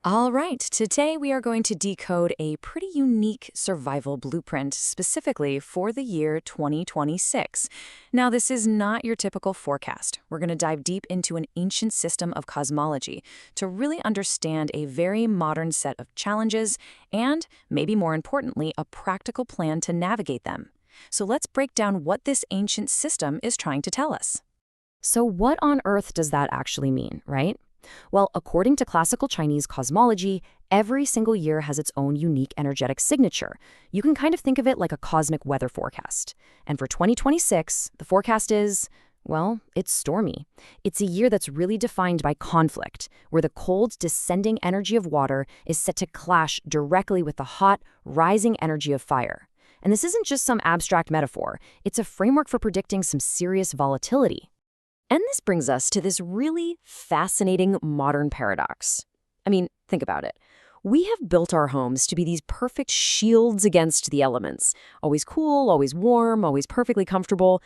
All right, today we are going to decode a pretty unique survival blueprint specifically for the year 2026. Now, this is not your typical forecast. We're going to dive deep into an ancient system of cosmology to really understand a very modern set of challenges and, maybe more importantly, a practical plan to navigate them. So let's break down what this ancient system is trying to tell us. So what on earth does that actually mean, right? Well, according to classical Chinese cosmology, every single year has its own unique energetic signature. You can kind of think of it like a cosmic weather forecast. And for 2026, the forecast is, well, it's stormy. It's a year that's really defined by conflict, where the cold, descending energy of water is set to clash directly with the hot, rising energy of fire. And this isn't just some abstract metaphor. It's a framework for predicting some serious volatility. And this brings us to this really fascinating modern paradox. I mean, think about it. We have built our homes to be these perfect shields against the elements. Always cool, always warm, always perfectly comfortable.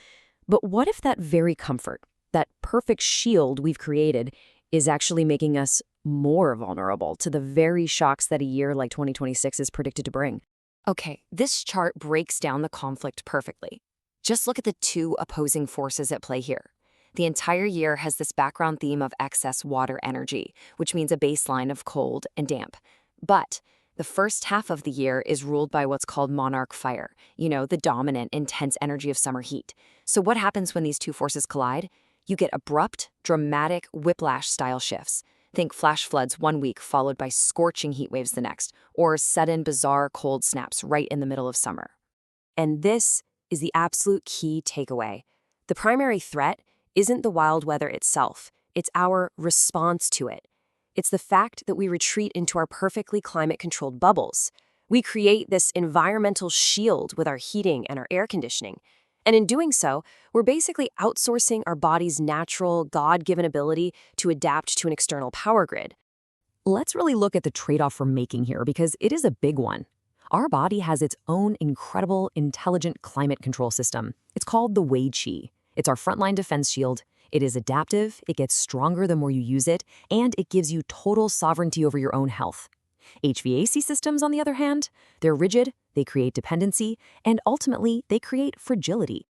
But what if that very comfort, that perfect shield we've created, is actually making us more vulnerable to the very shocks that a year like 2026 is predicted to bring? Okay, this chart breaks down the conflict perfectly. Just look at the two opposing forces at play here. The entire year has this background theme of excess water energy, which means a baseline of cold and damp. But the first half of the year is ruled by what's called monarch fire, the dominant, intense energy of summer heat. So what happens when these two forces collide? You get abrupt, dramatic, whiplash-style shifts. Think flash floods one week followed by scorching heat waves the next, or sudden, bizarre cold snaps right in the middle of summer. And this is the absolute key takeaway. The primary threat isn't the wild weather itself, it's our response to it. It's the fact that we retreat into our perfectly climate-controlled bubbles. We create this environmental shield with our heating and our air conditioning. And in doing so, we're basically outsourcing our body's natural, God-given ability to adapt to an external power grid. Let's really look at the trade-off we're making here because it is a big one. Our body has its own incredible, intelligent climate control system. It's called the Wei Qi. It's our frontline defense shield. It is adaptive, it gets stronger the more you use it, and it gives you total sovereignty over your own health. HVAC systems, on the other hand, they're rigid, they create dependency, and ultimately, they create fragility.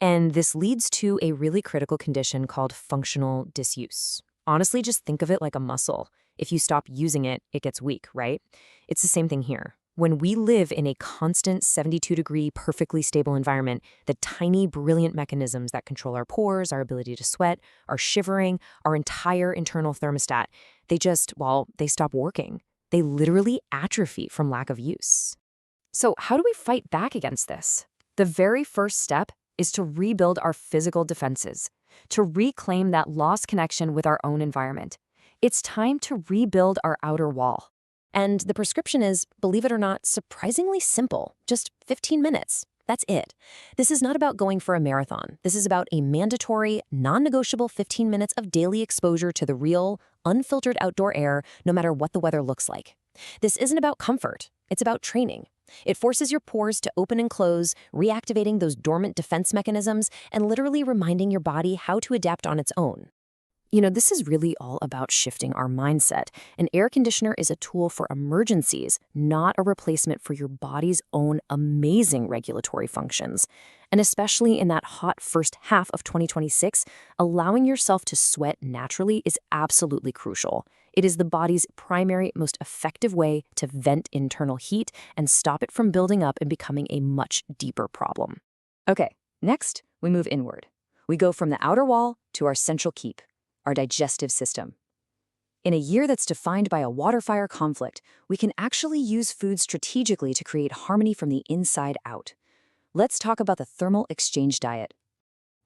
And this leads to a really critical condition called functional disuse. Honestly, just think of it like a muscle. If you stop using it, it gets weak, right? It's the same thing here. When we live in a constant 72-degree, perfectly stable environment, the tiny, brilliant mechanisms that control our pores, our ability to sweat, our shivering, our entire internal thermostat, they stop working. They literally atrophy from lack of use. So how do we fight back against this? The very first step is to rebuild our physical defenses, to reclaim that lost connection with our own environment. It's time to rebuild our outer wall. And the prescription is, believe it or not, surprisingly simple. Just 15 minutes. That's it. This is not about going for a marathon. This is about a mandatory, non-negotiable 15 minutes of daily exposure to the real, unfiltered outdoor air, no matter what the weather looks like. This isn't about comfort. It's about training. It forces your pores to open and close, reactivating those dormant defense mechanisms and literally reminding your body how to adapt on its own. This is really all about shifting our mindset. An air conditioner is a tool for emergencies, not a replacement for your body's own amazing regulatory functions. And especially in that hot first half of 2026, allowing yourself to sweat naturally is absolutely crucial. It is the body's primary, most effective way to vent internal heat and stop it from building up and becoming a much deeper problem. Okay, next, we move inward. We go from the outer wall to our central keep, our digestive system. In a year that's defined by a water-fire conflict, we can actually use food strategically to create harmony from the inside out. Let's talk about the thermal exchange diet.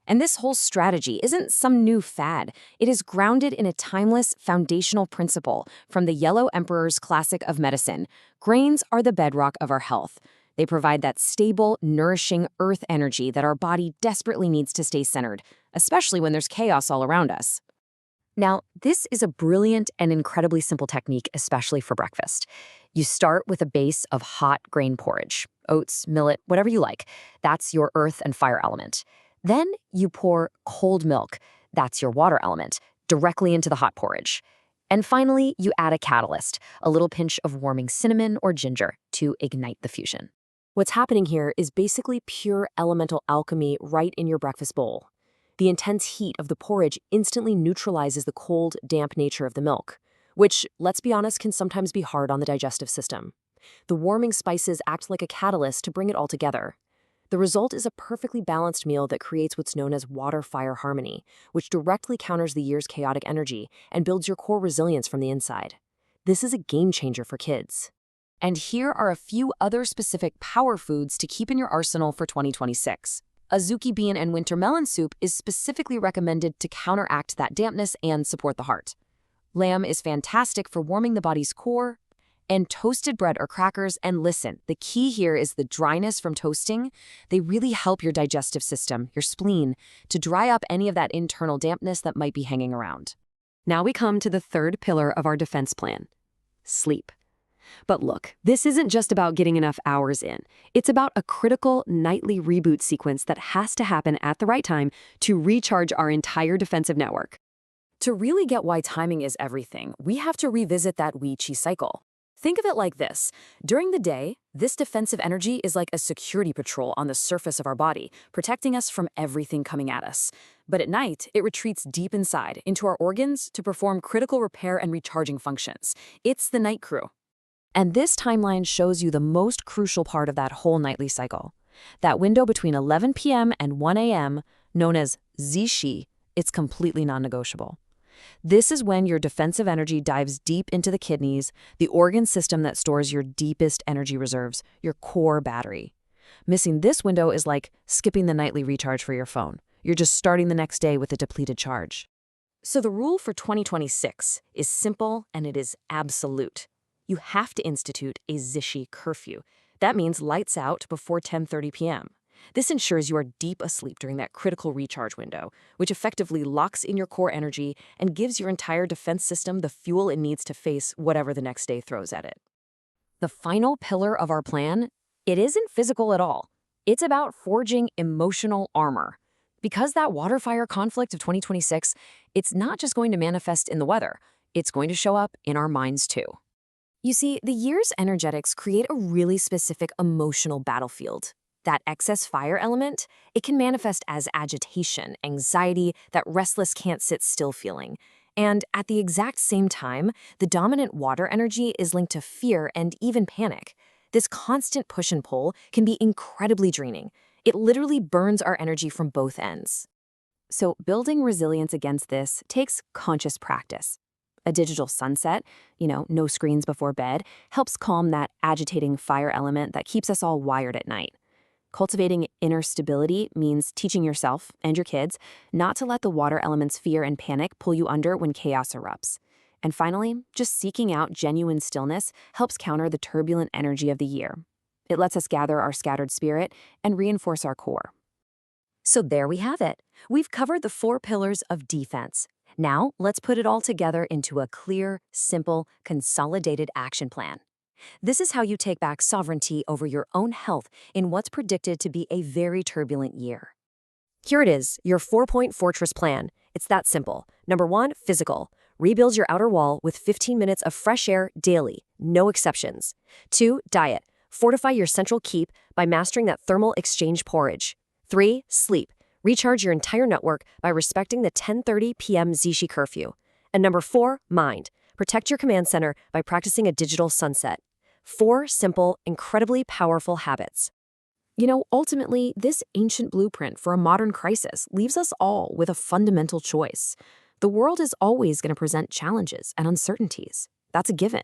And this whole strategy isn't some new fad. It is grounded in a timeless, foundational principle from the Yellow Emperor's classic of medicine. Grains are the bedrock of our health. They provide that stable, nourishing earth energy that our body desperately needs to stay centered, especially when there's chaos all around us. Now, this is a brilliant and incredibly simple technique, especially for breakfast. You start with a base of hot grain porridge, oats, millet, whatever you like. That's your earth and fire element. Then you pour cold milk, that's your water element, directly into the hot porridge. And finally, you add a catalyst, a little pinch of warming cinnamon or ginger to ignite the fusion. What's happening here is basically pure elemental alchemy right in your breakfast bowl. The intense heat of the porridge instantly neutralizes the cold, damp nature of the milk, which, let's be honest, can sometimes be hard on the digestive system. The warming spices act like a catalyst to bring it all together. The result is a perfectly balanced meal that creates what's known as water-fire harmony, which directly counters the year's chaotic energy and builds your core resilience from the inside. This is a game changer for kids. And here are a few other specific power foods to keep in your arsenal for 2026. Azuki bean and winter melon soup is specifically recommended to counteract that dampness and support the heart. Lamb is fantastic for warming the body's core, and toasted bread or crackers, and listen, the key here is the dryness from toasting. They really help your digestive system, your spleen, to dry up any of that internal dampness that might be hanging around. Now we come to the third pillar of our defense plan: sleep. But look, this isn't just about getting enough hours in. It's about a critical nightly reboot sequence that has to happen at the right time to recharge our entire defensive network. To really get why timing is everything, we have to revisit that Wei Qi cycle. Think of it like this. During the day, this defensive energy is like a security patrol on the surface of our body, protecting us from everything coming at us. But at night, it retreats deep inside, into our organs, to perform critical repair and recharging functions. It's the night crew. And this timeline shows you the most crucial part of that whole nightly cycle. That window between 11 p.m. and 1 a.m., known as Zishi, it's completely non-negotiable. This is when your defensive energy dives deep into the kidneys, the organ system that stores your deepest energy reserves, your core battery. Missing this window is like skipping the nightly recharge for your phone. You're just starting the next day with a depleted charge. So the rule for 2026 is simple and it is absolute. You have to institute a Zishi Curfew. That means lights out before 10:30 p.m. This ensures you are deep asleep during that critical recharge window, which effectively locks in your core energy and gives your entire defense system the fuel it needs to face whatever the next day throws at it. The final pillar of our plan, it isn't physical at all. It's about forging emotional armor. Because that water-fire conflict of 2026, it's not just going to manifest in the weather, it's going to show up in our minds too. You see, the year's energetics create a really specific emotional battlefield. That excess fire element, it can manifest as agitation, anxiety, that restless can't sit still feeling. And at the exact same time, the dominant water energy is linked to fear and even panic. This constant push and pull can be incredibly draining. It literally burns our energy from both ends. So building resilience against this takes conscious practice. A digital sunset, no screens before bed, helps calm that agitating fire element that keeps us all wired at night. Cultivating inner stability means teaching yourself and your kids not to let the water element's fear and panic pull you under when chaos erupts. And finally, just seeking out genuine stillness helps counter the turbulent energy of the year. It lets us gather our scattered spirit and reinforce our core. So there we have it. We've covered the 4 pillars of defense. Now, let's put it all together into a clear, simple, consolidated action plan. This is how you take back sovereignty over your own health in what's predicted to be a very turbulent year. Here it is, your 4-point fortress plan. It's that simple. Number 1, physical. Rebuild your outer wall with 15 minutes of fresh air daily, no exceptions. 2, diet. Fortify your central keep by mastering that thermal exchange porridge. 3, sleep. Recharge your entire network by respecting the 10:30 p.m. Zishi Curfew. And number 4, mind. Protect your command center by practicing a digital sunset. 4 simple, incredibly powerful habits. Ultimately, this ancient blueprint for a modern crisis leaves us all with a fundamental choice. The world is always going to present challenges and uncertainties. That's a given.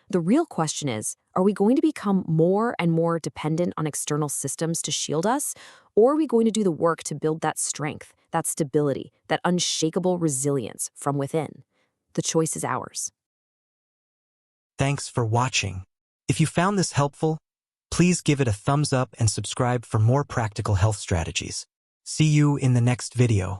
The real question is, are we going to become more and more dependent on external systems to shield us, or are we going to do the work to build that strength, that stability, that unshakable resilience from within? The choice is ours. Thanks for watching. If you found this helpful, please give it a thumbs up and subscribe for more practical health strategies. See you in the next video.